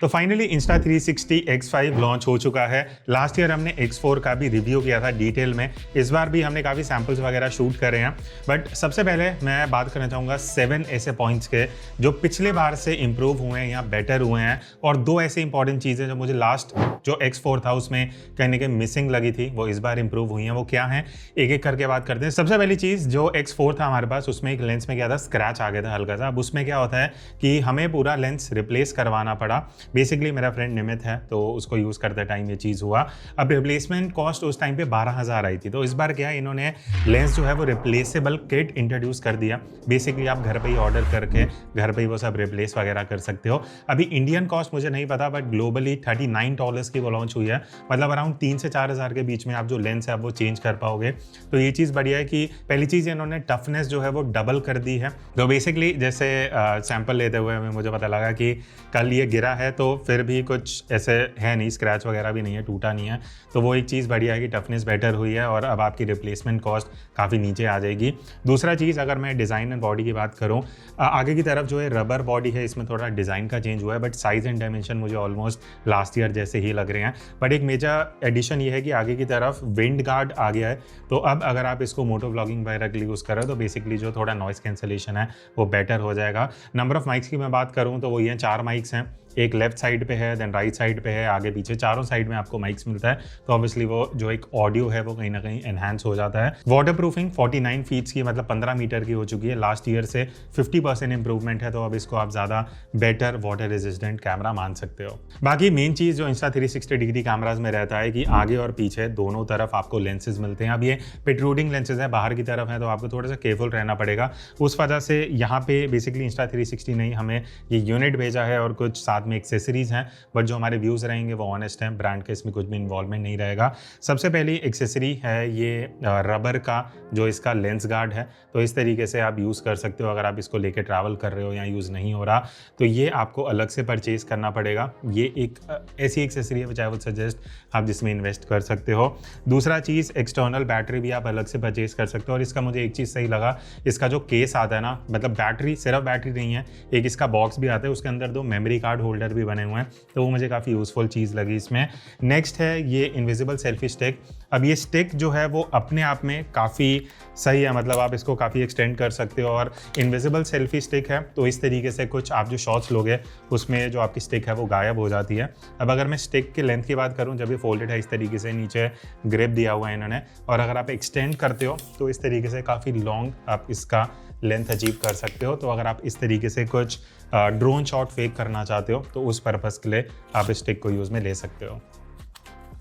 तो finally Insta360 X5 launch हो चुका है। लास्ट ईयर हमने X4 का भी रिव्यू किया था डिटेल में। इस बार भी हमने काफ़ी सैम्पल्स वगैरह शूट करे हैं। बट सबसे पहले मैं बात करना चाहूँगा 7 ऐसे पॉइंट्स के जो पिछले बार से इंप्रूव हुए हैं या बेटर हुए हैं, और 2 ऐसी इंपॉर्टेंट चीज़ें जो मुझे लास्ट जो X4 था उसमें कहीं ना कहीं मिसिंग लगी थी, वो इस बार इंप्रूव हुई हैं। वो क्या है, एक एक करके बात करते हैं। सबसे पहली चीज़, जो X4 था हमारे पास, उसमें एक लेंस में क्या था, स्क्रैच आ गया था हल्का सा। अब उसमें क्या होता है कि हमें पूरा लेंस रिप्लेस करवाना पड़ा। बेसिकली मेरा फ्रेंड निमित है तो उसको यूज़ करते टाइम ये चीज़ हुआ। अब रिप्लेसमेंट कॉस्ट उस टाइम पे 12,000 आई थी। तो इस बार क्या है, इन्होंने लेंस जो है वो रिप्लेसेबल किट इंट्रोड्यूस कर दिया। बेसिकली आप घर पे ही ऑर्डर करके घर पे ही वो सब रिप्लेस वगैरह कर सकते हो। अभी इंडियन कॉस्ट मुझे नहीं पता, बट ग्लोबली $39 की वो लॉन्च हुई है। मतलब अराउंड 3 से 4,000 के बीच में आप जो लेंस है आप वो चेंज कर पाओगे। तो ये चीज़ बढ़िया है कि पहली चीज़ इन्होंने टफनेस जो है वो डबल कर दी है। तो बेसिकली जैसे सैंपल लेते हुए मुझे पता लगा कि कल ये गिरा है तो फिर भी कुछ ऐसे है नहीं, स्क्रैच वगैरह भी नहीं है, टूटा नहीं है। तो वो एक चीज़ बढ़िया है कि टफनेस बेटर हुई है और अब आपकी रिप्लेसमेंट कॉस्ट काफ़ी नीचे आ जाएगी। दूसरा चीज़, अगर मैं डिज़ाइन एंड बॉडी की बात करूँ, आगे की तरफ जो है रबर बॉडी है, इसमें थोड़ा डिज़ाइन का चेंज हुआ है, बट साइज़ एंड डायमेंशन मुझे ऑलमोस्ट लास्ट ईयर जैसे ही लग रहे हैं। बट एक मेजर एडिशन ये है कि आगे की तरफ विंड गार्ड आ गया है। तो अब अगर आप इसको मोटो व्लॉगिंग वगैरह के लिए यूज़ कर रहे हो तो बेसिकली जो थोड़ा नॉइस कैंसलेशन है वो बेटर हो जाएगा। नंबर ऑफ माइक्स की मैं बात करूँ तो वो ये 4 माइक्स हैं। एक लेफ्ट साइड पे है, देन राइट साइड पे है, आगे पीछे चारों साइड में आपको माइक्स मिलता है। तो ऑब्वियसली वो जो एक ऑडियो है वो कहीं ना कहीं एनहांस हो जाता है। वाटर प्रूफिंग 49 फीट्स की, मतलब 15 मीटर की हो चुकी है। लास्ट ईयर से 50% इंप्रूवमेंट है। तो अब इसको आप ज़्यादा बेटर वाटर रेजिस्टेंट कैमरा मान सकते हो। बाकी मेन चीज़ जो Insta360 डिग्री कैमराज में रहता है कि आगे और पीछे दोनों तरफ आपको लेंसेज मिलते हैं। अब ये प्रोट्रूडिंग लेंसेज है, बाहर की तरफ है, तो आपको थोड़ा सा केयरफुल रहना पड़ेगा। उस वजह से यहाँ पे बेसिकली Insta360 ने हमें ये यूनिट भेजा है और कुछ साथ में एक्सेसरीज हैं। बट जो हमारे व्यूज़ रहेंगे वो ऑनेस्ट हैं, ब्रांड के इसमें कुछ भी इन्वॉल्वमेंट नहीं रहेगा। सबसे पहली एक्सेसरी है ये रबर का जो इसका लेंस गार्ड है। तो इस तरीके से आप यूज़ कर सकते हो अगर आप इसको लेके ट्रैवल कर रहे हो या यूज़ नहीं हो रहा तो ये आपको अलग से परचेज करना पड़ेगा। ये एक ऐसी एक्सेसरी है विच आई वुड सजेस्ट आप जिसमें इन्वेस्ट कर सकते हो। दूसरा चीज़, एक्सटर्नल बैटरी भी आप अलग से परचेज कर सकते हो। और इसका मुझे एक चीज़ सही लगा, इसका जो केस आता है ना, मतलब बैटरी सिर्फ बैटरी नहीं है, एक इसका बॉक्स भी आता है, उसके अंदर 2 मेमोरी कार्ड होल्डर भी बने हुए हैं। तो वो मुझे काफ़ी यूज़फुल चीज़ लगी इसमें। नेक्स्ट है ये इनविजिबल सेल्फी स्टिक। अब ये स्टिक जो है वो अपने आप में काफ़ी सही है, मतलब आप इसको काफ़ी एक्सटेंड कर सकते हो। और इनविजिबल सेल्फी स्टिक है तो इस तरीके से कुछ आप जो शॉट्स लोगे उसमें जो आपकी स्टिक है वो गायब हो जाती है। अब अगर मैं स्टिक के लेंथ की बात करूं, जब ये फोल्डेड है इस तरीके से, नीचे ग्रिप दिया हुआ है इन्होंने, और अगर आप एक्सटेंड करते हो तो इस तरीके से काफ़ी लॉन्ग आप इसका लेंथ अचीव कर सकते हो। तो अगर आप इस तरीके से कुछ ड्रोन शॉट फेक करना चाहते हो तो उस पर्पज़ के लिए आप इस स्टिक को यूज़ में ले सकते हो।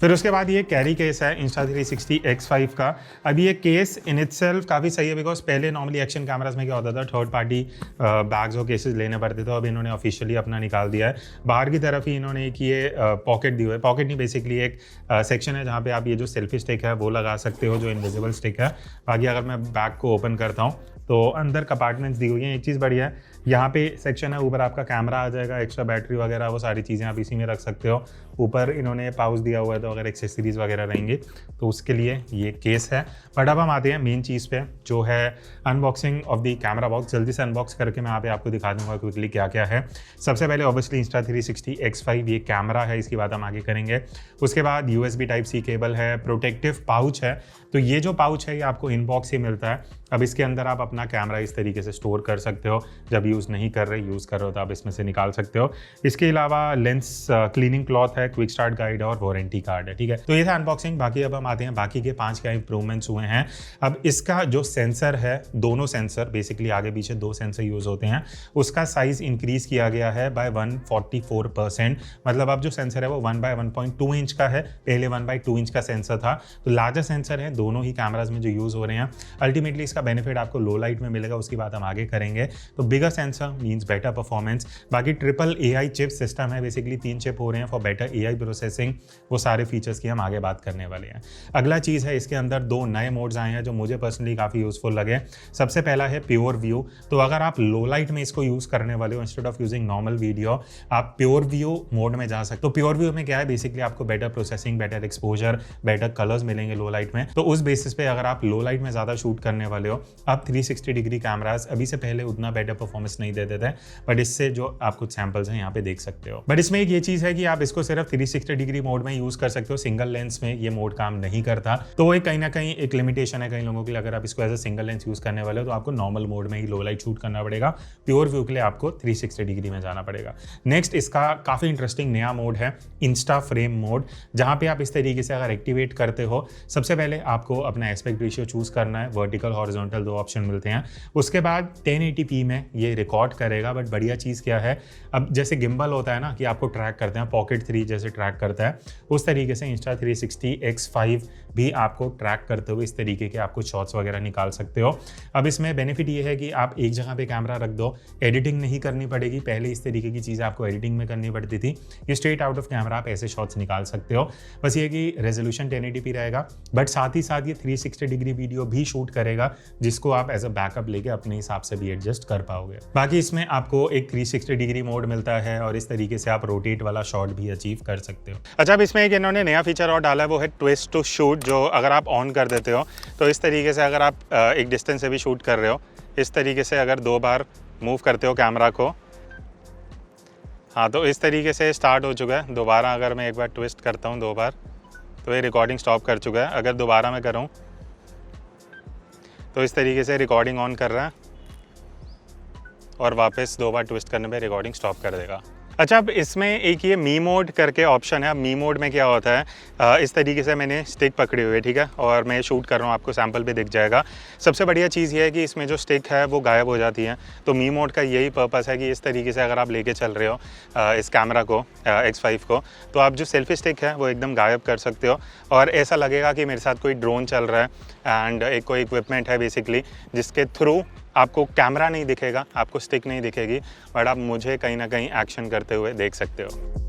फिर उसके बाद ये कैरी केस है Insta360 X5 का। अभी ये केस इन इटसेल्फ काफ़ी सही है, बिकॉज पहले नॉर्मली एक्शन कैमरास में क्या होता था, थर्ड पार्टी बैग्स और केसेस लेने पड़ते थे। अब इन्होंने ऑफिशियली अपना निकाल दिया है। बाहर की तरफ ही इन्होंने एक ये पॉकेट दी हुई है, पॉकेट नहीं बेसिकली एक सेक्शन है जहाँ पे आप ये जो सेल्फी स्टिक है वो लगा सकते हो, जो इनविजिबल स्टिक है। बाकी अगर मैं बैग को ओपन करता हूँ तो अंदर कंपार्टमेंट्स दी हुई हैं। एक चीज़ बढ़िया है, यहाँ पे सेक्शन है, ऊपर आपका कैमरा आ जाएगा, एक्स्ट्रा बैटरी वगैरह वो सारी चीज़ें आप इसी में रख सकते हो। ऊपर इन्होंने पाउच दिया हुआ है तो अगर एक्सेसरीज वगैरह रहेंगे तो उसके लिए ये केस है। बट अब हम आते हैं मेन चीज़ पे, जो है unboxing of the camera box. जल्दी से अनबॉक्स करके मैं यहाँ पे आपको दिखा दूंगा क्विकली क्या क्या है। सबसे पहले ऑब्वियसली Insta360 X5 ये कैमरा है, इसकी बात हम आगे करेंगे। उसके बाद USB Type-C केबल है, प्रोटेक्टिव पाउच है। तो ये जो पाउच है ये आपको इनबॉक्स ही मिलता है। अब इसके अंदर आप अपना कैमरा इस तरीके से स्टोर कर सकते हो, जब यूज़ नहीं कर रहे, यूज़ कर रहे हो तो आप इसमें से निकाल सकते हो। इसके अलावा लेंस क्लीनिंग क्लॉथ है, क्विक स्टार्ट गाइड और वारंटी कार्ड है, ठीक है। तो ये था अनबॉक्सिंग। बाकी अब हम आते हैं बाकी के 5 क्या इंप्रूवमेंट्स हुए हैं। अब इसका जो सेंसर है, दोनों सेंसर बेसिकली आगे पीछे 2 सेंसर यूज़ होते हैं, उसका साइज़ इंक्रीज़ किया गया है बाय 144%। मतलब अब जो सेंसर है वो 1/1.2 इंच का है, पहले 1/2 इंच का सेंसर था। तो लार्जर सेंसर है दोनों ही कैमराज में जो यूज़ हो रहे हैं। अल्टीमेटली इसका बेनिफिट आपको लो लाइट में मिलेगा, उसकी बात हम आगे करेंगे। तो बिगर सेंसर मींस बेटर परफॉर्मेंस। बाकी ट्रिपल AI चिप सिस्टम है, बेसिकली 3 चिप हो रहे हैं फॉर बेटर AI प्रोसेसिंग। वो सारे फीचर्स की हम आगे बात करने वाले हैं। अगला चीज़ है, इसके अंदर 2 नए मोड्स आए हैं जो मुझे पर्सनली काफ़ी यूजफुल लगे। सबसे पहला है प्योर व्यू। तो अगर आप लो लाइट में इसको यूज़ करने वाले हो, instead of using normal video, आप प्योर व्यू मोड में जा सकते हो। तो प्योर व्यू में क्या है, बेसिकली आपको better processing, better exposure, better colours मिलेंगे लो लाइट में। तो उस बेसिस पे अगर आप लो लाइट में ज़्यादा शूट करने वाले हो, आप 360 360 डिग्री कैमरास अभी से पहले उतना बेटर परफॉर्मेंस नहीं देते थे, बट इससे जो आप कुछ सैम्पल्स हैं यहाँ पे देख सकते हो। बट इसमें एक ये चीज़ है कि आप इसको सिर्फ 360 डिग्री मोड में यूज़ कर सकते हो, सिंगल लेंस में ये मोड काम नहीं करता। तो वो कहीं ना कहीं एक लिमिटेशन है कई लोगों के लिए। अगर आप इसको as a single lens use करने वाले हो तो आपको नॉर्मल मोड में ही लो लाइट शूट करना पड़ेगा। प्योर व्यू के लिए आपको 360 डिग्री में जाना पड़ेगा। नेक्स्ट इसका काफ़ी इंटरेस्टिंग नया मोड है इंस्टा फ्रेम मोड, जहाँ पे आप इस तरीके से अगर एक्टिवेट करते हो, सबसे पहले आपको अपना एस्पेक्ट रेशियो चूज करना है। वर्टिकल हॉरिजॉन्टल 2 ऑप्शन मिलते हैं। उसके बाद 1080p में ये रिकॉर्ड करेगा। बट बढ़िया चीज़ क्या है, अब जैसे गिम्बल होता है ना कि आपको ट्रैक करते हैं, पॉकेट 3 जैसे ट्रैक करता है, उस तरीके से Insta360 X5 भी आपको ट्रैक करते हुए इस तरीके के आपको शॉट्स वगैरह निकाल सकते हो। अब इसमें बेनिफिट ये है कि आप एक जगह पे कैमरा रख दो, एडिटिंग नहीं करनी पड़ेगी। पहले इस तरीके की चीज़ें आपको एडिटिंग में करनी पड़ती थी, ये स्ट्रेट आउट ऑफ कैमरा आप ऐसे शॉट्स निकाल सकते हो। बस ये कि रेजोल्यूशन 1080p रहेगा, बट साथ ही साथ ये 360 डिग्री वीडियो भी शूट करेगा, जिसको आप एज अ बैकअप लेके अपने हिसाब से भी एडजस्ट कर पाओगे। बाकी इसमें आपको एक 360 डिग्री मोड मिलता है और इस तरीके से आप रोटेट वाला शॉट भी अचीव कर सकते हो। अच्छा, अब इसमें एक इन्होंने नया फीचर और डाला है, वो है ट्विस्ट टू शूट, जो अगर आप ऑन कर देते हो तो इस तरीके से अगर आप एक डिस्टेंस से भी शूट कर रहे हो, इस तरीके से अगर 2 बार मूव करते हो कैमरा को, हाँ, तो इस तरीके से स्टार्ट हो चुका है। दोबारा अगर मैं एक बार ट्विस्ट करता हूँ 2 बार तो ये रिकॉर्डिंग स्टॉप कर चुका है। अगर दोबारा मैं करूँ तो इस तरीके से रिकॉर्डिंग ऑन कर रहा है और वापस 2 बार ट्विस्ट करने पे रिकॉर्डिंग स्टॉप कर देगा। अच्छा, अब इसमें एक ये मी मोड करके ऑप्शन है। अब मी मोड में क्या होता है, इस तरीके से मैंने स्टिक पकड़ी हुई है, ठीक है, और मैं शूट कर रहा हूँ, आपको सैंपल पे दिख जाएगा। सबसे बढ़िया चीज़ ये है कि इसमें जो स्टिक है वो गायब हो जाती है। तो मी मोड का यही पर्पस है कि इस तरीके से अगर आप लेके चल रहे हो इस कैमरा को, X5 को, तो आप जो सेल्फी स्टिक है वो एकदम गायब कर सकते हो और ऐसा लगेगा कि मेरे साथ कोई ड्रोन चल रहा है एंड एक कोई इक्विपमेंट है बेसिकली, जिसके थ्रू आपको कैमरा नहीं दिखेगा, आपको स्टिक नहीं दिखेगी, बट आप मुझे कहीं ना कहीं एक्शन करते हुए देख सकते हो।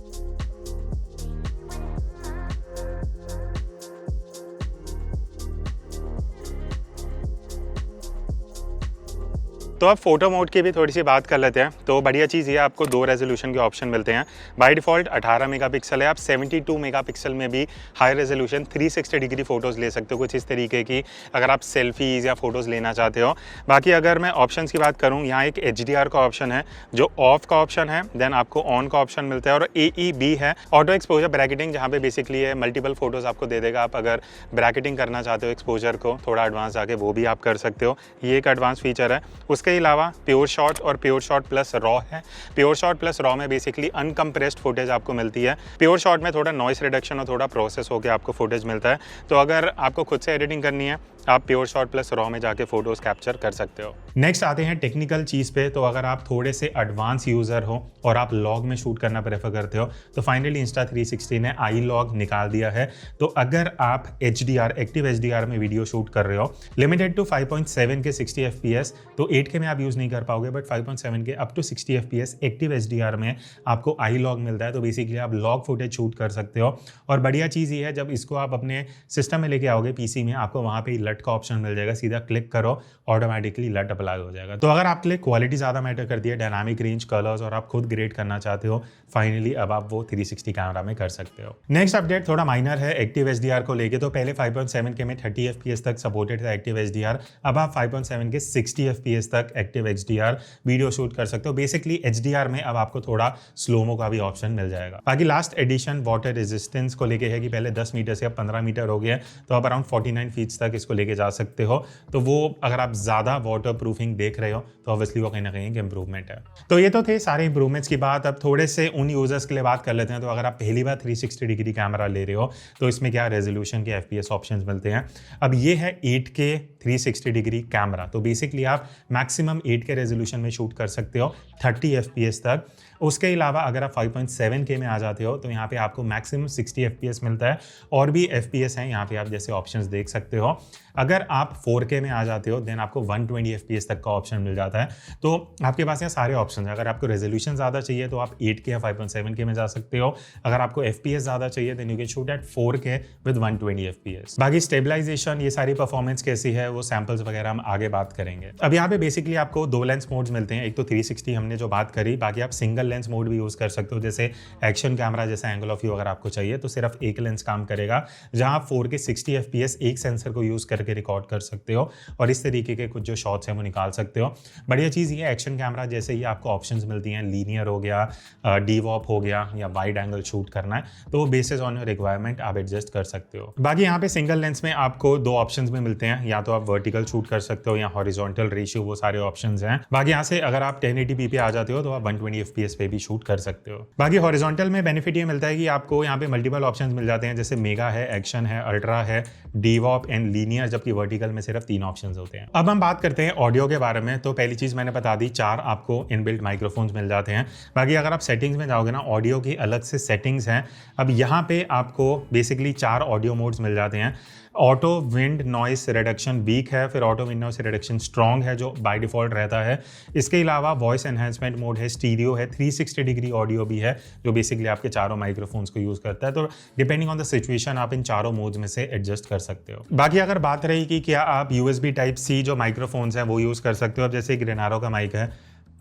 तो अब फोटो मोड की भी थोड़ी सी बात कर लेते हैं। तो बढ़िया चीज़ ये आपको 2 रेजोल्यूशन के ऑप्शन मिलते हैं। बाय डिफ़ॉल्ट 18 मेगापिक्सल है, आप 72 मेगापिक्सल में भी हाई रेजोल्यूशन 360 डिग्री फ़ोटोज़ ले सकते हो, कुछ इस तरीके की, अगर आप सेल्फीज़ या फ़ोटोज़ लेना चाहते हो। बाकी अगर मैं ऑप्शंस की बात करूँ, यहाँ एक HDR का ऑप्शन है जो ऑफ का ऑप्शन है, देन आपको ऑन का ऑप्शन मिलता है, और AEB है, ऑटो एक्सपोजर ब्रैकेटिंग, जहाँ पे बेसिकली है मल्टीपल फोटोज़ आपको दे देगा। आप अगर ब्रैकेटिंग करना चाहते हो एक्सपोजर को थोड़ा एडवांस आके, वो भी आप कर सकते हो, ये एक एडवांस फीचर है। उसके अलावा प्योर शॉट और प्योर शॉट प्लस रॉ है। प्योर शॉट प्लस रॉ में बेसिकली अनकम्प्रेस्ड फुटेज आपको मिलती है। प्योर शॉट में थोड़ा नॉइस रिडक्शन और थोड़ा प्रोसेस होकर आपको फुटेज मिलता है। तो अगर आपको खुद से एडिटिंग करनी है, आप प्योर शॉट प्लस रॉ में जाके फोटोज कैप्चर कर सकते हो। नेक्स्ट आते हैं टेक्निकल चीज़ पे। तो अगर आप थोड़े से एडवांस यूज़र हो और आप लॉग में शूट करना प्रेफर करते हो, तो फाइनली Insta360 ने आई लॉग निकाल दिया है। तो अगर आप HDR एक्टिव HDR में वीडियो शूट कर रहे हो, लिमिटेड टू 5.7 के 60 FPS, तो 8K में आप यूज़ नहीं कर पाओगे, बट 5.7 के up to 60 FPS active HDR में आपको आई लॉग मिलता है। तो बेसिकली आप लॉग फुटेज शूट कर सकते हो। और बढ़िया चीज़ ये है, जब इसको आप अपने सिस्टम में लेके आओगे PC में, आपको वहाँ पे लट का ऑप्शन मिल जाएगा, सीधा क्लिक करो, ऑटोमेटिकली लट अप्लाई हो जाएगा। तो अगर आपके लिए क्वालिटी ज़्यादा मैटर करती है, डायनामिक रेंज, कलर्स, और आप खुद ग्रेड करना चाहते हो, फाइनली अब आप वो 360 कैमरा में कर सकते हो। नेक्स्ट अपडेट थोड़ा माइनर है एक्टिव HDR को लेके। तो पहले 5.7 के में 30 FPS तक सपोर्टेड था एक्टिव HDR, अब आप 5.7 के 60 FPS तक एक्टिव HDR वीडियो शूट कर सकते हो। बेसिकली HDR में अब आपको थोड़ा स्लोमो का भी ऑप्शन मिल जाएगा। बाकी लास्ट एडिशन वाटर रेजिस्टेंस को लेके है कि पहले 10 मीटर से अब 15 मीटर हो गया है, तो आप अराउंड 49 फीट तक इसको लेके जा सकते हो। तो वो अगर आप ज़्यादा वाटर प्रूफिंग देख रहे हो तो ऑब्वियसली वो कहीं ना कहीं एक इंप्रूवमेंट है। तो ये तो थे सारे इंप्रूवमेंट्स की बात। अब थोड़े से उन यूजर्स के लिए बात कर लेते हैं। तो अगर आप पहली बार 360 डिग्री कैमरा ले रहे हो, तो इसमें क्या रेजोल्यूशन के FPS ऑप्शंस मिलते हैं। अब ये है 8K 360 डिग्री कैमरा। तो बेसिकली आप मैक्सिमम 8K रेजोल्यूशन में शूट कर सकते हो 30 FPS तक। उसके अलावा अगर आप 5.7K में आ जाते हो, तो यहाँ पे आपको मैक्सिमम 60 FPS मिलता है। और भी FPS हैं यहाँ पे, आप जैसे ऑप्शंस देख सकते हो। अगर आप 4K में आ जाते हो, देन आपको 120 FPS तक का ऑप्शन मिल जाता है। तो आपके पास यहाँ सारे ऑप्शन हैं। अगर आपको रेजोल्यूशन ज़्यादा चाहिए तो आप 8K या 5.7K में जा सकते हो। अगर आपको FPS ज़्यादा चाहिए, then you can shoot at 4K with 120 FPS। बाकी स्टेबलाइजेशन, ये सारी परफॉर्मेंस कैसी है, वो सैम्पल्स वगैरह हम आगे बात करेंगे। अब यहाँ पे बेसिकली आपको 2 लेंस मोड्स मिलते हैं। एक तो 360 हमने जो बात करी, बाकी आप सिंगल लेंस मोड भी यूज़ कर सकते हो, जैसे एक्शन कैमरा जैसा एंगल ऑफ व्यू अगर आपको चाहिए तो सिर्फ एक लेंस काम करेगा, जहां आप 4K 60 FPS एक सेंसर को यूज़ करके रिकॉर्ड कर सकते हो और इस तरीके के कुछ जो शॉट्स हैं वो निकाल सकते हो। बढ़िया चीज़ ये एक्शन कैमरा जैसे ही आपको ऑप्शंस मिलती हैं, लीनियर हो गया, डीवॉप हो गया या वाइड एंगल शूट करना है, तो वो बेसिस ऑन योर रिक्वायरमेंट आप एडजस्ट कर सकते हो। बाकी यहाँ पे सिंगल लेंस में आपको 2 ऑप्शंस भी मिलते हैं, या तो आप वर्टिकल शूट कर सकते हो या हॉरिजॉन्टल रेशियो, वो सारे ऑप्शंस हैं। बाकी यहाँ से अगर आप 1080p पे आ जाते हो तो आप 120 FPS पे भी शूट कर सकते हो। बाकी हॉरिजॉन्टल में बेनिफिट ये मिलता है कि आपको यहाँ पे मल्टीपल ऑप्शंस मिल जाते हैं, जैसे मेगा है, एक्शन है, अल्ट्रा है, डीवॉप एंड लीनियर, जबकि वर्टिकल में सिर्फ 3 ऑप्शंस होते हैं। अब हम बात करते हैं ऑडियो के बारे में। तो पहली चीज मैंने बता दी, 4 आपको इनबिल्ट माइक्रोफोन्स मिल जाते हैं। बाकी अगर आप सेटिंग्स में जाओगे ना, ऑडियो की अलग से सेटिंग्स हैं। अब यहाँ पे आपको बेसिकली 4 ऑडियो मोड्स मिल जाते हैं। Auto wind noise reduction weak है, फिर auto wind noise reduction strong है जो बाय डिफॉल्ट रहता है। इसके अलावा वॉइस एनहेंसमेंट मोड है, स्टीरियो है, 360 डिग्री ऑडियो भी है जो बेसिकली आपके चारों माइक्रोफोन्स को यूज़ करता है। तो डिपेंडिंग ऑन द सिचुएशन आप इन चारों मोड्स में से एडजस्ट कर सकते हो। बाकी अगर बात रही कि क्या आप USB Type-C जो माइक्रोफोन्स हैं वो यूज़ कर सकते हो। अब जैसे एक रेनारो का माइक है,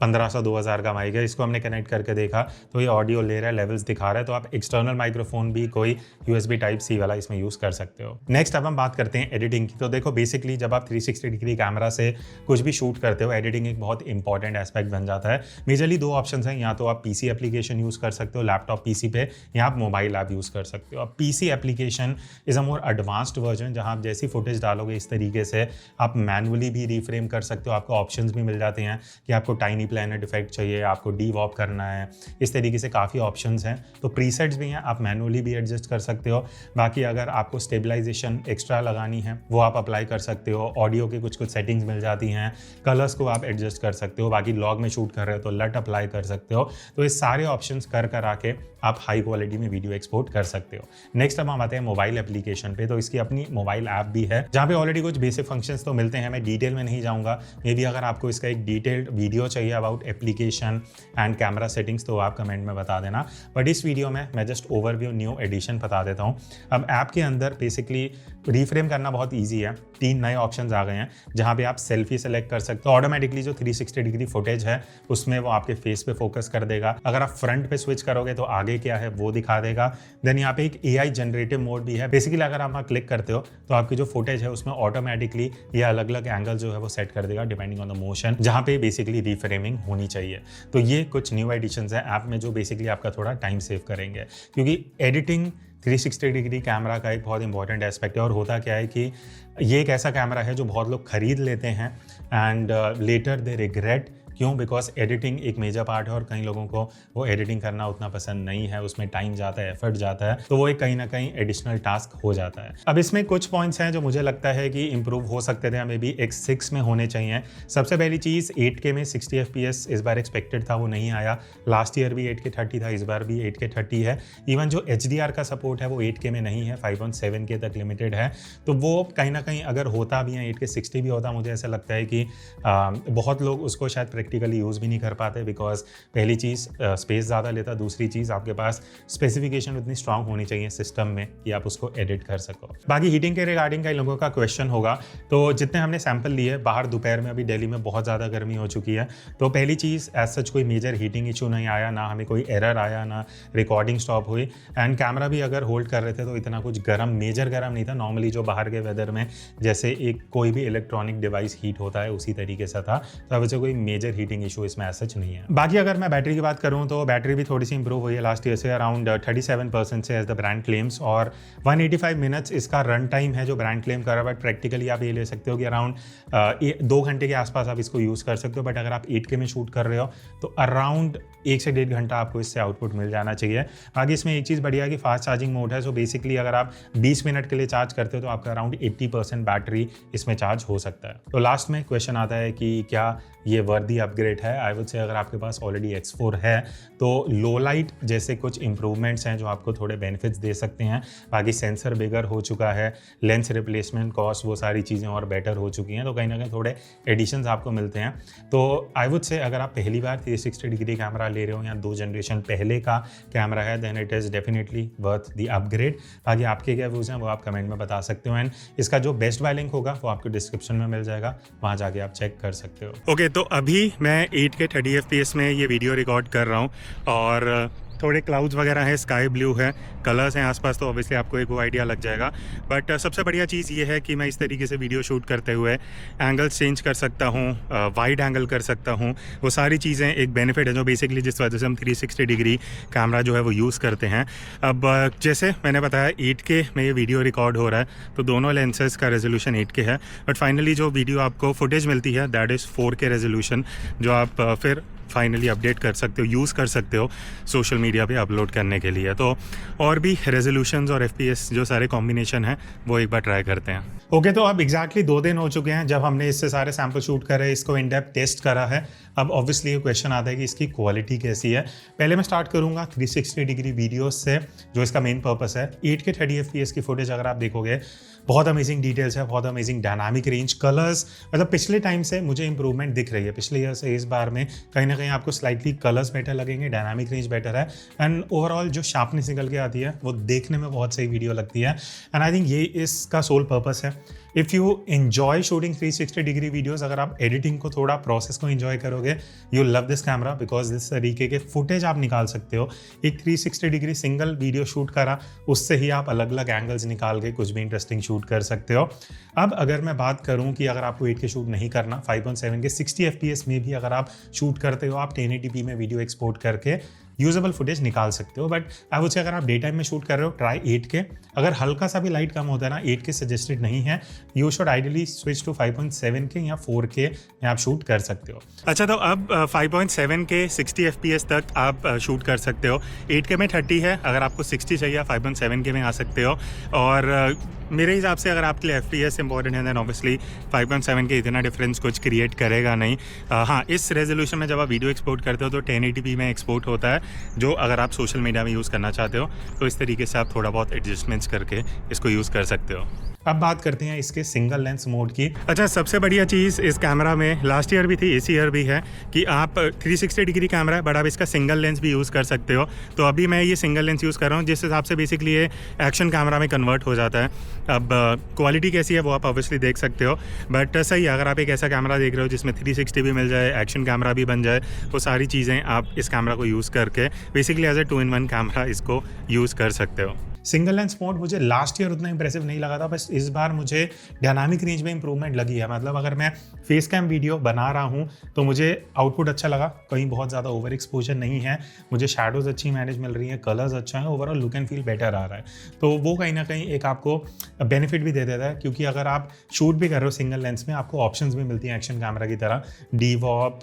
1500-2000 का माइक है, इसको हमने कनेक्ट करके देखा तो ये ऑडियो ले रहा है, लेवल्स दिखा रहा है, तो आप एक्सटर्नल माइक्रोफोन भी कोई USB Type-C वाला इसमें यूज़ कर सकते हो। नेक्स्ट अब हम बात करते हैं एडिटिंग की। तो देखो बेसिकली जब आप 360 डिग्री कैमरा से कुछ भी शूट करते हो, एडिटिंग एक बहुत इंपॉर्टेंट एस्पेक्ट बन जाता है। मेजरली 2 ऑप्शन हैं, या तो आप PC एप्लीकेशन यूज़ कर सकते हो लैपटॉप PC पे, या आप मोबाइल ऐप यूज़ कर सकते हो। अब PC application is a more advanced version, जहाँ आप जैसी फुटेज डालोगे इस तरीके से आप मैनुअली भी रीफ्रेम कर सकते हो। आपको ऑप्शंस भी मिल जाते हैं कि आपको टाइनी प्लैनेट इफेक्ट चाहिए, आपको डीवॉप करना है, इस तरीके से काफ़ी ऑप्शंस हैं। तो प्रीसेट्स भी हैं, आप मैनुअली भी एडजस्ट कर सकते हो। बाकी अगर आपको स्टेबलाइजेशन एक्स्ट्रा लगानी है वो आप अप्लाई कर सकते हो। ऑडियो की कुछ सेटिंग्स मिल जाती हैं, कलर्स को आप एडजस्ट कर सकते हो। बाकी लॉग में शूट कर रहे हो तो लट अप्लाई कर सकते हो। तो ये सारे ऑप्शंस कर आके आप हाई क्वालिटी में वीडियो एक्सपोर्ट कर सकते हो। नेक्स्ट अब हम आते हैं मोबाइल एप्लीकेशन पे। तो इसकी अपनी मोबाइल ऐप भी है जहाँ पे ऑलरेडी कुछ बेसिक फंक्शंस तो मिलते हैं, मैं डिटेल में नहीं जाऊँगा। मे बी अगर आपको इसका एक डिटेल्ड वीडियो चाहिए about application and camera settings तो आप कमेंट में बता देना, बट इस वीडियो में मैं जस्ट ओवरव्यू न्यू एडिशन बता देता हूँ। अब ऐप के अंदर बेसिकली रीफ्रेम करना बहुत ईजी है। 3 नए ऑप्शंस आ गए हैं जहाँ पे आप सेल्फी सेलेक्ट कर सकते हो। ऑटोमेटिकली जो 360 डिग्री फुटेज है उसमें वो आपके फेस पे फोकस कर देगा। अगर आप फ्रंट पे स्विच करोगे तो आगे क्या है वो दिखा देगा। देन यहाँ पे एक AI जनरेटिव मोड भी है। बेसिकली अगर आप वहाँ क्लिक करते हो तो आपकी जो फुटेज है उसमें ऑटोमेटिकली ये अलग अलग एंगल जो है वो सेट कर देगा डिपेंडिंग ऑन द मोशन, जहाँ पे बेसिकली रीफ्रेमिंग होनी चाहिए। तो ये कुछ न्यू एडिशंस है ऐप में जो बेसिकली आपका थोड़ा टाइम सेव करेंगे, क्योंकि एडिटिंग 360 डिग्री कैमरा का एक बहुत इंपॉर्टेंट एस्पेक्ट है। और होता क्या है कि ये एक ऐसा कैमरा है जो बहुत लोग खरीद लेते हैं एंड लेटर दे रिग्रेट। क्यों? बिकॉज एडिटिंग एक मेजर पार्ट है और कई लोगों को वो एडिटिंग करना उतना पसंद नहीं है, उसमें टाइम जाता है, एफर्ट जाता है, तो वो एक कहीं ना कहीं एडिशनल टास्क हो जाता है। अब इसमें कुछ पॉइंट्स हैं जो मुझे लगता है कि इंप्रूव हो सकते थे, हमें भी X6 में होने चाहिए। सबसे पहली चीज़ 8K में 60 FPS इस बार एक्सपेक्टेड था, वो नहीं आया। लास्ट ईयर भी 8K 30 था, इस बार भी 8K 30 है। इवन जो HDR का सपोर्ट है वो 8K में नहीं है, 5.7K तक लिमिटेड है। तो वो कहीं ना कहीं अगर होता भी है 8K 60 भी होता, मुझे ऐसा लगता है कि बहुत लोग उसको शायद प्रैक्टिकली यूज़ भी नहीं कर पाते। बिकॉज पहली चीज़ स्पेस ज़्यादा लेता, दूसरी चीज़ आपके पास स्पेसिफिकेशन उतनी स्ट्रांग होनी चाहिए सिस्टम में कि आप उसको एडिट कर सको। बाकी हीटिंग के रिगार्डिंग कई लोगों का क्वेश्चन होगा, तो जितने हमने सैंपल लिए बाहर दोपहर में, अभी दिल्ली में बहुत ज़्यादा गर्मी हो चुकी है, तो पहली चीज़ एज सच कोई मेजर हीटिंग इशू नहीं आया, ना हमें कोई एरर आया, ना रिकॉर्डिंग स्टॉप हुई। एंड कैमरा भी अगर होल्ड कर रहे थे तो इतना कुछ मेजर गर्म नहीं था। नॉर्मली जो बाहर के वेदर में जैसे एक कोई भी इलेक्ट्रॉनिक डिवाइस हीट होता है उसी तरीके से था, तो वजह कोई मेजर हीटिंग इशू इसमें ऐसा नहीं है। बाकी अगर मैं बैटरी की बात करूं तो बैटरी भी थोड़ी सी इंप्रूव हुई है लास्ट ईयर से, अराउंड 37% से एज द ब्रांड क्लेम्स, और 185 मिनट्स इसका रन टाइम है जो ब्रांड क्लेम कर रहा है। बट प्रैक्टिकली आप ये ले सकते हो कि अराउंड 2 घंटे के आसपास आप इसको यूज़ कर सकते हो। बट अगर आप 8K में शूट कर रहे हो तो अराउंड 1 से 1.5 घंटा आपको इससे आउटपुट मिल जाना चाहिए। बाकी इसमें एक चीज़ बढ़िया है कि फास्ट चार्जिंग मोड है, सो बेसिकली अगर आप 20 मिनट के लिए चार्ज करते हो तो आपका अराउंड 80% बैटरी इसमें चार्ज हो सकता है। तो लास्ट में क्वेश्चन आता है कि क्या ये वर्दी अपग्रेड है? आई वुड से अगर आपके पास ऑलरेडी X4 है तो लो लाइट जैसे कुछ इंप्रूवमेंट्स हैं जो आपको थोड़े बेनिफिट्स दे सकते हैं। बाकी सेंसर बिगर हो चुका है, लेंस रिप्लेसमेंट कॉस्ट, वो सारी चीज़ें और बेटर हो चुकी हैं, तो कहीं ना कहीं थोड़े एडिशंस आपको मिलते हैं। तो आई वुड से अगर आप पहली बार 360 डिग्री कैमरा ले रहे हो या 2 जनरेशन पहले का कैमरा है, then it is definitely worth the upgrade. बाकी आपके क्या व्यूज़ हैं वो आप कमेंट में बता सकते हो, एंड इसका जो बेस्ट बाय लिंक होगा वो आपको डिस्क्रिप्शन में मिल जाएगा, वहाँ जाके आप चेक कर सकते हो। ओके, तो अभी मैं 8K 30 FPS में ये वीडियो रिकॉर्ड कर रहा हूँ और थोड़े क्लाउड्स वगैरह हैं, स्काई ब्लू है, कलर्स हैं आसपास, तो ऑब्वियसली आपको एक वो आइडिया लग जाएगा। बट सबसे बढ़िया चीज़ ये है कि मैं इस तरीके से वीडियो शूट करते हुए एंगल्स चेंज कर सकता हूँ, वाइड एंगल कर सकता हूँ। वो सारी चीज़ें एक बेनिफिट है जो बेसिकली जिस वजह से हम 360 डिग्री कैमरा जो है वो यूज़ करते हैं। अब जैसे मैंने बताया 8K में ये वीडियो रिकॉर्ड हो रहा है, तो दोनों लेंसेज का रेजोल्यूशन 8K है, बट फाइनली जो वीडियो आपको फुटेज मिलती है दैट इज़ 4K रेजोल्यूशन, जो आप फिर फाइनली अपडेट कर सकते हो, यूज़ कर सकते हो सोशल मीडिया पे अपलोड करने के लिए। तो और भी रेजोल्यूशंस और FPS जो सारे कॉम्बिनेशन हैं वो एक बार ट्राई करते हैं। ओके, तो अब एग्जैक्टली 2 दिन हो चुके हैं जब हमने इससे सारे सैम्पल शूट करे, इसको इन डेप्थ टेस्ट करा है। अब ऑब्वियसली ये क्वेश्चन आता है कि इसकी क्वालिटी कैसी है। पहले मैं स्टार्ट करूँगा 360 डिग्री वीडियोस से, जो इसका मेन पर्पस है। 8K 30 FPS की फुटेज अगर आप देखोगे, बहुत अमेजिंग डिटेल्स है, बहुत अमेजिंग डायनामिक रेंज, कलर्स, मतलब पिछले टाइम से मुझे इंप्रूवमेंट दिख रही है। पिछले ईयर से इस बार में कहीं ना कहीं आपको स्लाइटली कलर्स बेटर लगेंगे, डायनामिक रेंज बेटर है, एंड ओवरऑल जो शार्पनेस निकल के आती है वो देखने में बहुत सही वीडियो लगती है। एंड आई थिंक ये इसका सोल पर्पस है। If you enjoy shooting 360 degree videos, अगर आप एडिटिंग को थोड़ा प्रोसेस को एंजॉय करोगे, you love this camera, because this तरीके के फुटेज आप निकाल सकते हो। एक 360 डिग्री सिंगल वीडियो शूट करा, उससे ही आप अलग अलग एंगल्स निकाल के कुछ भी इंटरेस्टिंग शूट कर सकते हो। अब अगर मैं बात करूं कि अगर आपको 8K शूट नहीं करना, 5.7 के 60 FPS में भी अगर आप शूट करते हो, आप 1080p में वीडियो एक्सपोर्ट करके यूजेबल फुटेज निकाल सकते हो। बट आई वुड से अगर आप डे टाइम में शूट कर रहे हो, ट्राई 8K। अगर हल्का सा भी लाइट कम होता है ना, 8K सजेस्टेड नहीं है, you should ideally switch to 5.7K या 4K में आप शूट कर सकते हो। अच्छा, तो अब 5.7K 60 FPS तक आप शूट कर सकते हो। 8K में 30 है, अगर आपको 60 चाहिए 5.7K में आ सकते हो। और मेरे हिसाब से अगर आपके लिए FPS इंपॉर्टेंट है, देन ऑब्वियसली 5.7K इतना डिफरेंस कुछ क्रिएट करेगा नहीं। हाँ, इस रेजोल्यूशन में जब आप वीडियो एक्सपोर्ट करते हो तो 1080p में एक्सपोर्ट होता है, जो अगर आप सोशल मीडिया में यूज़ करना चाहते हो तो इस तरीके से आप थोड़ा बहुत एडजस्टमेंट्स करके इसको यूज़ कर सकते हो। अब बात करते हैं इसके सिंगल लेंस मोड की। अच्छा, सबसे बढ़िया चीज़ इस कैमरा में लास्ट ईयर भी थी, इस ईयर भी है, कि आप 360 डिग्री कैमरा है बट आप इसका सिंगल लेंस भी यूज़ कर सकते हो। तो अभी मैं ये सिंगल लेंस यूज़ कर रहा हूँ, जिस हिसाब से बेसिकली ये एक्शन कैमरा में कन्वर्ट हो जाता है। अब क्वालिटी कैसी है वो आप ऑब्वियसली देख सकते हो, बट सही है, अगर आप एक ऐसा कैमरा देख रहे हो जिसमें 360 भी मिल जाए, एक्शन कैमरा भी बन जाए, वो सारी चीज़ें आप इस कैमरा को यूज़ करके basically as a 2-in-1 camera इसको यूज़ कर सकते हो। सिंगल लेंस मोड मुझे लास्ट ईयर उतना इंप्रेसिव नहीं लगा था, बस इस बार मुझे डायनामिक रेंज में इंप्रूवमेंट लगी है। मतलब अगर मैं फेस कैम वीडियो बना रहा हूँ तो मुझे आउटपुट अच्छा लगा, कहीं बहुत ज़्यादा ओवर एक्सपोजर नहीं है, मुझे शैडोज़ अच्छी मैनेज मिल रही हैं, कलर्स अच्छा है, overall look and feel better आ रहा है। तो वो कहीं ना कहीं एक आपको बेनिफिट भी दे देता है, क्योंकि अगर आप शूट भी कर रहे हो सिंगल लेंस में, आपको ऑप्शंस भी मिलती हैं एक्शन कैमरा की तरह, डीवॉप,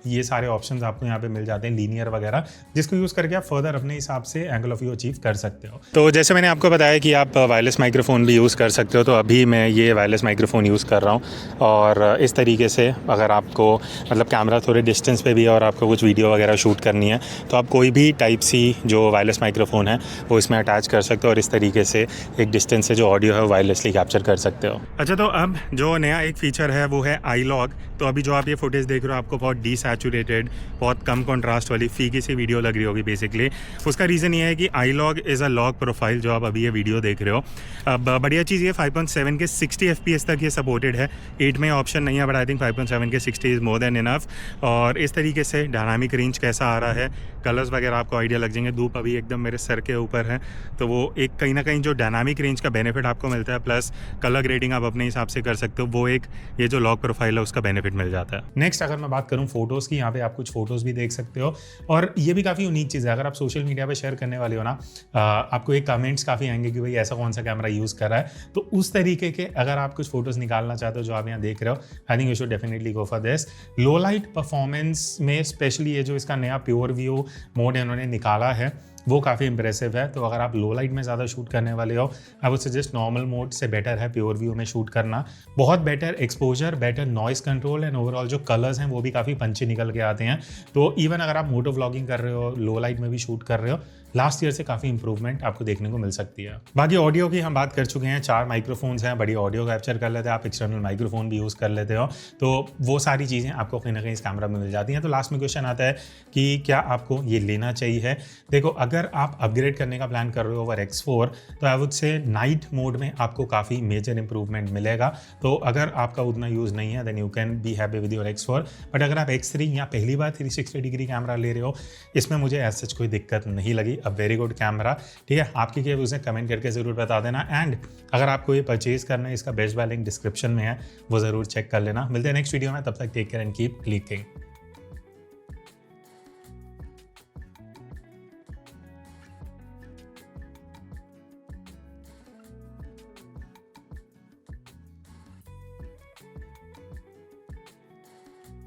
ये सारे ऑप्शंस आपको यहाँ पे मिल जाते हैं, लीनियर वगैरह, जिसको यूज़ करके आप फर्दर अपने हिसाब से एंगल ऑफ व्यू अचीव कर सकते हो। तो जैसे मैंने आपको बताया कि आप वायरलेस माइक्रोफोन भी यूज़ कर सकते हो, तो अभी मैं ये वायरलेस माइक्रोफोन यूज़ कर रहा हूँ। और इस तरीके से अगर आपको मतलब कैमरा थोड़े डिस्टेंस पे भी है और आपको कुछ वीडियो वगैरह शूट करनी है, तो आप कोई भी टाइप सी जो वायरलेस माइक्रोफोन है वो इसमें अटैच कर सकते हो और इस तरीके से एक डिस्टेंस से जो ऑडियो है वायरलेसली कैप्चर कर सकते हो। अच्छा, तो अब जो नया एक फीचर है वो है आई लॉग। तो अभी जो आप ये फुटेज देख रहे हो, आपको बहुत डीसैचुरेटेड, बहुत कम कॉन्ट्रास्ट वाली फीकी सी वीडियो लग रही होगी बेसिकली। उसका रीज़न ये है कि I log is a log profile, जो आप अभी ये वीडियो देख रहे हो। अब बढ़िया चीज़ ये 5.7 के 60 FPS तक ये सपोर्टेड है। 8 में ऑप्शन नहीं है, बट आई थिंक 5.7 के 60 इज़ मोर देन इनफ। और इस तरीके से डायनामिक रेंज कैसा आ रहा है, कलर्स वगैरह आपको आइडिया लग जाएंगे। धूप अभी एकदम मेरे सर के ऊपर है, तो वो एक कहीं ना कहीं जो डायनामिक रेंज का बेनिफिट आपको मिलता है, प्लस कलर ग्रेडिंग आप अपने हिसाब से कर सकते हो, वो एक ये जो लॉग प्रोफाइल है उसका बेनिफिट मिल जाता है। नेक्स्ट अगर मैं बात करूँ फोटोज़ की, यहाँ पे आप कुछ फोटोज़ भी देख सकते हो, और ये भी काफ़ी यूनिक चीज़ है। अगर आप सोशल मीडिया पे शेयर करने वाले हो ना, आपको एक कमेंट्स काफ़ी आएंगे कि भाई ऐसा कौन सा कैमरा यूज़ कर रहा है। तो उस तरीके के अगर आप कुछ फोटोज़ निकालना चाहते हो जो आप यहाँ देख रहे हो, I think you should definitely go for this. Low light performance में स्पेशली ये जो इसका नया प्योर व्यू मोड इन्होंने निकाला है वो काफ़ी इंप्रेसिव है। तो अगर आप लो लाइट में ज़्यादा शूट करने वाले हो, I would suggest normal mode से बेटर है प्योर व्यू में शूट करना। बहुत better exposure, better noise control and overall जो कलर्स हैं वो भी काफ़ी पंची निकल के आते हैं। तो इवन अगर आप मोटो व्लॉगिंग कर रहे हो, लो लाइट में भी शूट कर रहे हो, लास्ट ईयर से काफ़ी इंप्रूवमेंट आपको देखने को मिल सकती है। बाकी ऑडियो की हम बात कर चुके हैं, 4 माइक्रोफोन्स हैं, बड़ी ऑडियो कैप्चर कर लेते हैं, आप एक्सटर्नल माइक्रोफोन भी यूज़ कर लेते हो, तो वो सारी चीज़ें आपको कहीं ना कहीं इस कैमरा में मिल जाती हैं। तो लास्ट में क्वेश्चन आता है कि क्या आपको ये लेना चाहिए। देखो, अगर अगर आप अपग्रेड करने का प्लान कर रहे हो ओवर X4 तो I would say night mode में आपको काफ़ी मेजर इंप्रूवमेंट मिलेगा। तो अगर आपका उतना यूज़ नहीं है then you can be happy with your X4। But अगर आप X3 या पहली बार 360 डिग्री कैमरा ले रहे हो, इसमें मुझे ऐसा कोई दिक्कत नहीं लगी। A very good camera. ठीक है, आपकी क्या व्यूज़ हैं कमेंट करके ज़रूर बता देना। एंड अगर आपको ये परचेज करना है, इसका बेस्ट बाय लिंक डिस्क्रिप्शन में है, वो ज़रूर चेक कर लेना। मिलते हैं नेक्स्ट वीडियो में, तब तक take care and keep clicking.